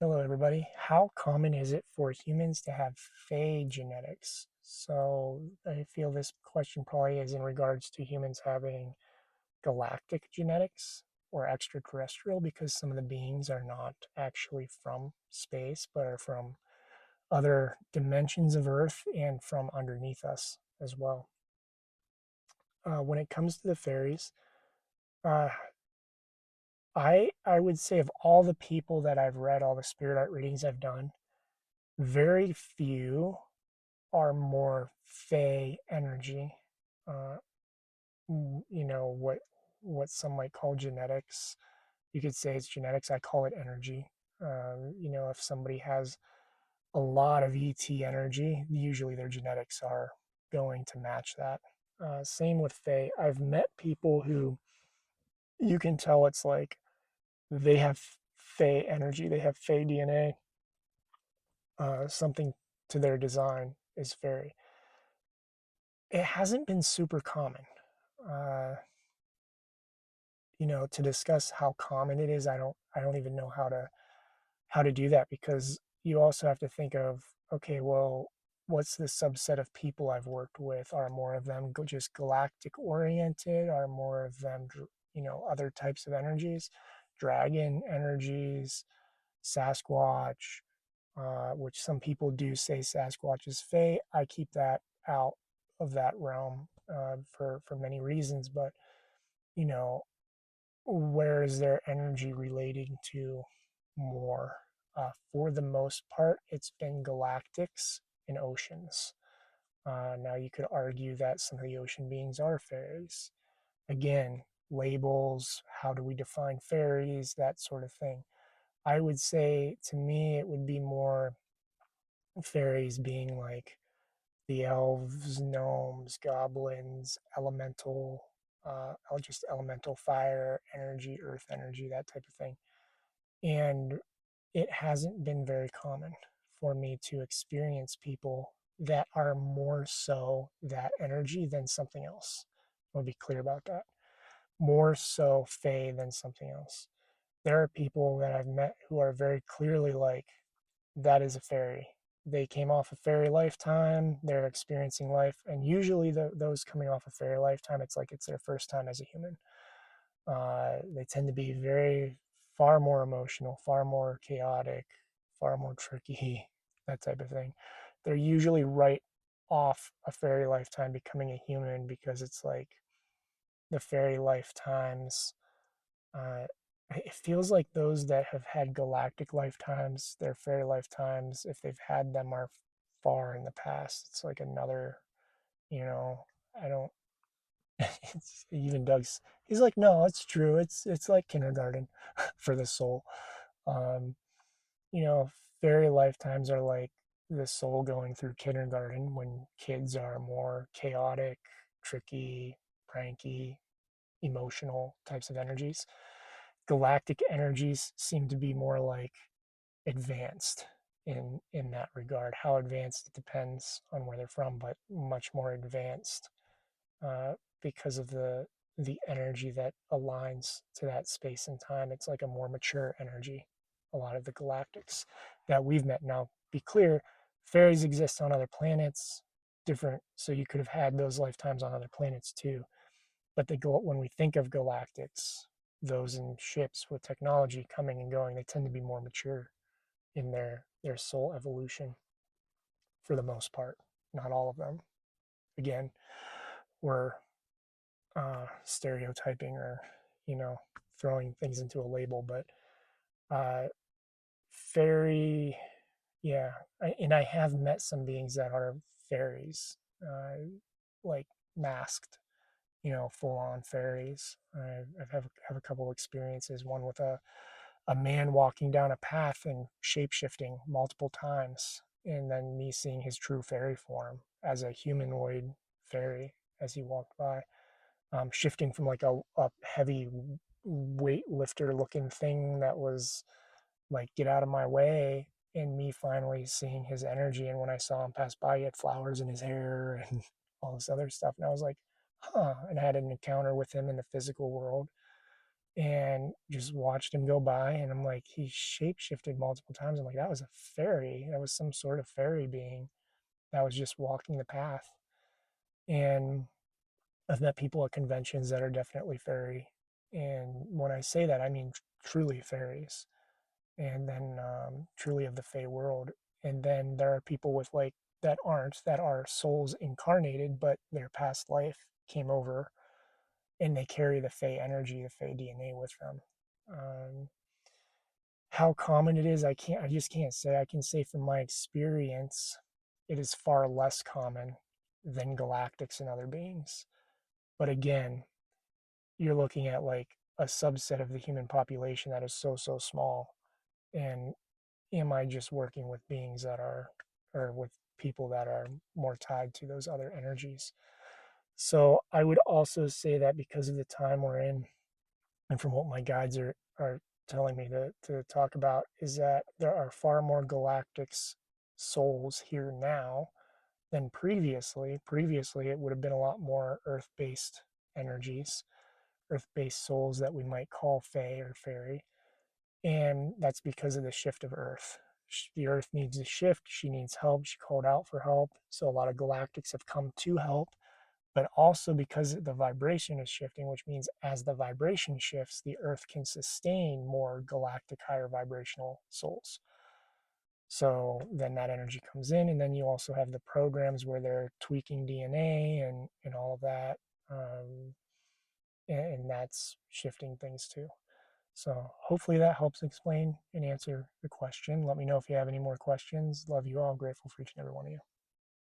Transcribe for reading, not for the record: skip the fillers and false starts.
Hello, everybody. How common is it for humans to have Fae genetics? So I feel this question probably is in regards to humans having galactic genetics or extraterrestrial, because some of the beings are not actually from space, but are from other dimensions of Earth and from underneath us as well. When it comes to the fairies, uh, I would say of all the people that I've read, all the spirit art readings I've done, very few are more fey energy. Uh, what some might call genetics. You could say it's genetics. I call it energy. If somebody has a lot of ET energy, usually their genetics are going to match that. Same with Fey. I've met people who you can tell it's like they have Fey energy, they have Fey DNA. Something to their design is fairy. It hasn't been super common. Uh, to discuss how common it is, I don't even know how to do that, because you also have to think of, okay, well, what's the subset of people I've worked with? Are more of them just galactic oriented? Are more of them, other types of energies, dragon energies, Sasquatch, which some people do say Sasquatch is Fey. I keep that out of that realm for many reasons, but you know, where is their energy relating to more? For the most part, it's been galactics and oceans. Now, you could argue that some of the ocean beings are fairies. Again, labels, how do we define fairies, that sort of thing. I would say to me, it would be more fairies being like the elves, gnomes, goblins, elemental, just elemental fire energy, earth energy, that type of thing. And it hasn't been very common for me to experience people that are more so that energy than something else. I'll be clear about that. More so Fey than something else. There are people that I've met who are very clearly like, that is a fairy. They came off a fairy lifetime, they're experiencing life, and usually those coming off a fairy lifetime, it's like it's their first time as a human. They tend to be far more emotional, far more chaotic, far more tricky, that type of thing. They're usually right off a fairy lifetime becoming a human, because it's like the fairy lifetimes. Uh, it feels like those that have had galactic lifetimes, their fairy lifetimes, if they've had them, are far in the past. It's like another, you know, I don't, it's even Doug's. He's like, no, it's true. It's like kindergarten for the soul. Um, you know, fairy lifetimes are like the soul going through kindergarten, when kids are more chaotic, tricky, pranky, emotional types of energies. Galactic energies seem to be more like advanced in that regard. How advanced, it depends on where they're from, but much more advanced, uh, because of the energy that aligns to that space and time. It's like a more mature energy. A lot of the galactics that we've met. Now, be clear, fairies exist on other planets, different. So you could have had those lifetimes on other planets too. But when we think of galactics, those in ships with technology coming and going, they tend to be more mature in their soul evolution for the most part. Not all of them. Again, we're stereotyping, or you know throwing things into a label, but uh, fairy, yeah. And I have met some beings that are fairies, like masked, full on fairies. Have a couple experiences. One with a man walking down a path and shape shifting multiple times, and then me seeing his true fairy form as a humanoid fairy as he walked by, shifting from like a heavy weightlifter looking thing that was like, get out of my way, and me finally seeing his energy. And when I saw him pass by, he had flowers in his hair and all this other stuff, and I was like, huh. And I had an encounter with him in the physical world, and just watched him go by. And I'm like, he shape shifted multiple times. I'm like, that was a fairy. That was some sort of fairy being that was just walking the path. And I've met people at conventions that are definitely fairy. And when I say that, I mean truly fairies. And then truly of the Fey world. And then there are people with like that aren't, that are souls incarnated, but their past life came over and they carry the Fey energy, the Fey DNA with them. Um, how common it is, I just can't say. I can say from my experience, it is far less common than galactics and other beings. But again, you're looking at like a subset of the human population that is so small. And am I just working with beings that are, or with people that are more tied to those other energies? So I would also say that because of the time we're in, and from what my guides are telling me to talk about, is that there are far more galactic souls here now than previously. Previously, it would have been a lot more earth based energies, earth based souls that we might call Fae or Fairy. And that's because of the shift of Earth. The Earth needs a shift. She needs help. She called out for help. So a lot of galactics have come to help, but also because the vibration is shifting, which means as the vibration shifts, the Earth can sustain more galactic, higher vibrational souls. So then that energy comes in, and then you also have the programs where they're tweaking DNA and all of that. Um, and that's shifting things too. So hopefully that helps explain and answer the question. Let me know if you have any more questions. Love you all. Grateful for each and every one of you.